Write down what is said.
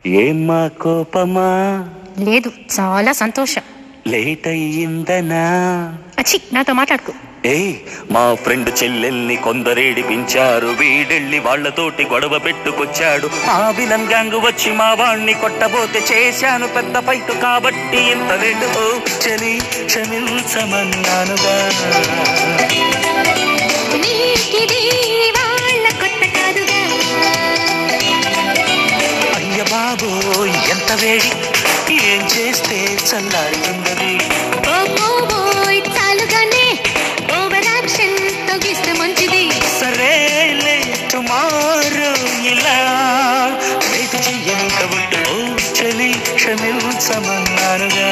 ఏమ్మా కోపమా? లేదు, చాలా సంతోషం. లేట్ అయ్యిందనా? అచ్చి, నాతో మాట్లాడుకో. మా ఫ్రెండ్ చెల్లెల్ని కొందరేడిపించారు, వీడెళ్ళి వాళ్లతోటి గొడవ పెట్టుకొచ్చాడు. ఆ విలన్ గ్యాంగ్ వచ్చి మా వాణ్ణి కొట్టబోతే చేశాను పెద్ద ఫైట్, కాబట్టి ఇంత లేటు. చలి క్షమించమన్నానుగా. అయ్య బాబో ఎంత వేడి, ఏం చేస్తే చల్లారుతుందని. సరేలే టుమారో ఇలా వెయిట్ చెయ్యను కబుట్టు. చలి క్షమించమన్నానుగా.